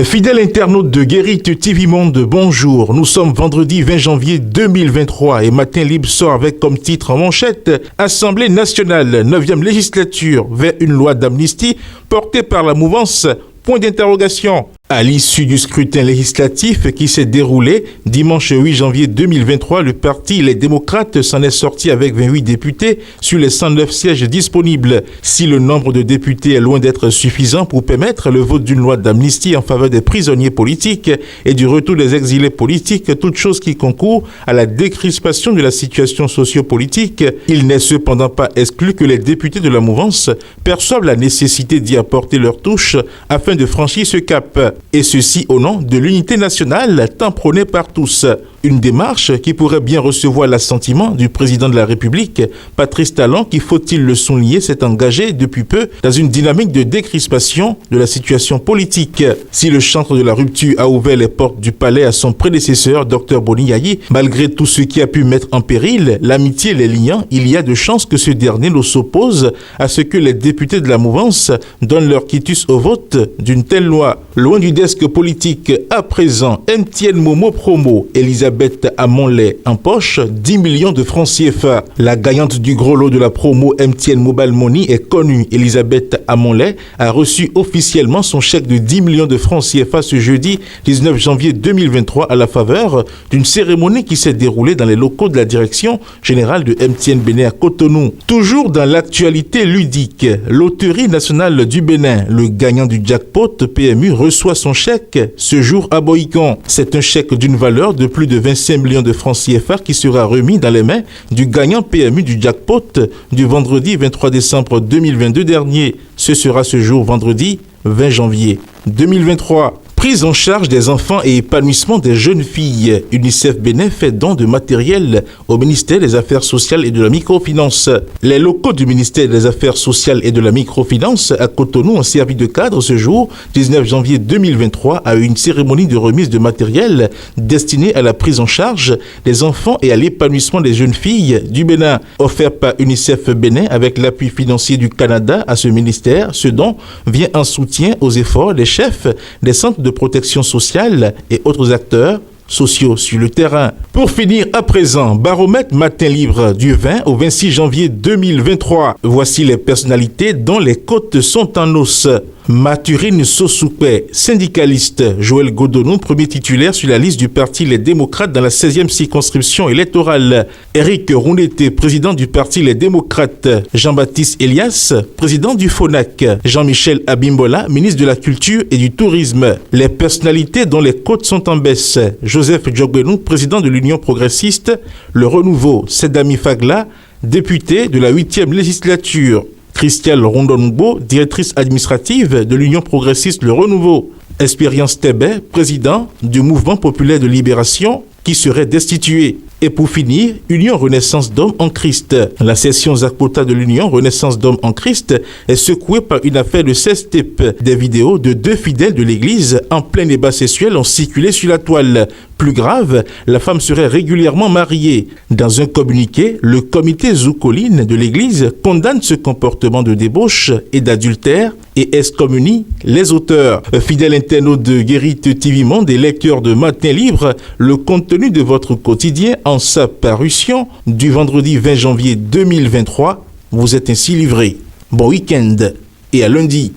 Fidèles internautes de Guérite TV Monde, bonjour. Nous sommes vendredi 20 janvier 2023 et Matin Libre sort avec comme titre en manchette Assemblée nationale, 9e législature vers une loi d'amnistie portée par la mouvance. Point d'interrogation. À l'issue du scrutin législatif qui s'est déroulé dimanche 8 janvier 2023, le parti Les Démocrates s'en est sorti avec 28 députés sur les 109 sièges disponibles. Si le nombre de députés est loin d'être suffisant pour permettre le vote d'une loi d'amnistie en faveur des prisonniers politiques et du retour des exilés politiques, toute chose qui concourt à la décrispation de la situation sociopolitique, il n'est cependant pas exclu que les députés de la mouvance perçoivent la nécessité d'y apporter leur touche afin de franchir ce cap. Et ceci au nom de l'unité nationale tant prônée par tous. Une démarche qui pourrait bien recevoir l'assentiment du président de la République, Patrice Talon, qui, faut-il le souligner, s'est engagé depuis peu dans une dynamique de décrispation de la situation politique. Si le chantre de la rupture a ouvert les portes du palais à son prédécesseur, Dr Boni-Yayi, malgré tout ce qui a pu mettre en péril l'amitié et les liens, il y a de chances que ce dernier ne s'oppose à ce que les députés de la mouvance donnent leur quitus au vote d'une telle loi. Loin du desk politique, à présent, MTN Momo Promo, Elisabeth Amonlay en poche, 10 millions de francs CFA. La gagnante du gros lot de la promo MTN Mobile Money est connue. Elisabeth Amonlay a reçu officiellement son chèque de 10 millions de francs CFA ce jeudi 19 janvier 2023 à la faveur d'une cérémonie qui s'est déroulée dans les locaux de la direction générale de MTN Bénin à Cotonou. Toujours dans l'actualité ludique, Loterie nationale du Bénin, le gagnant du jackpot PMU reçoit son chèque ce jour à Boïcon. C'est un chèque d'une valeur de plus de 25 millions de francs CFA qui sera remis dans les mains du gagnant PMU du jackpot du vendredi 23 décembre 2022 dernier. Ce sera ce jour vendredi 20 janvier 2023. Prise en charge des enfants et épanouissement des jeunes filles. UNICEF Bénin fait don de matériel au ministère des Affaires sociales et de la microfinance. Les locaux du ministère des Affaires sociales et de la microfinance à Cotonou ont servi de cadre ce jour, 19 janvier 2023, à une cérémonie de remise de matériel destinée à la prise en charge des enfants et à l'épanouissement des jeunes filles du Bénin. Offert par UNICEF Bénin avec l'appui financier du Canada à ce ministère, ce don vient en soutien aux efforts des chefs des centres de protection sociale et autres acteurs sociaux sur le terrain. Pour finir à présent, baromètre Matin Libre du 20 au 26 janvier 2023. Voici les personnalités dont les côtes sont en os. Mathurine Sossoupé, syndicaliste. Joël Godonou, premier titulaire sur la liste du parti Les Démocrates dans la 16e circonscription électorale. Éric Rouneté, président du parti Les Démocrates. Jean-Baptiste Elias, président du FONAC. Jean-Michel Abimbola, ministre de la Culture et du Tourisme. Les personnalités dont les côtes sont en baisse. Joseph Djogbenou, président de l'Union progressiste. Le Renouveau, Sedami Fagla, député de la 8e législature. Christiane Rondonbo, directrice administrative de l'Union progressiste Le Renouveau. Expérience Tébé, président du Mouvement populaire de libération, qui serait destitué. Et pour finir, Union Renaissance d'Hommes en Christ. La session Zakpota de l'Union Renaissance d'Hommes en Christ est secouée par une affaire de 16 types. Des vidéos de 2 fidèles de l'église en plein débat sexuel ont circulé sur la toile. Plus grave, la femme serait régulièrement mariée. Dans un communiqué, le comité Zoukoline de l'église condamne ce comportement de débauche et d'adultère et excommunie les auteurs. Fidèles internautes de Guérite TV Monde et lecteurs de Matin Libre, le contenu de votre quotidien en sa parution du vendredi 20 janvier 2023 vous est ainsi livré. Bon week-end et à lundi.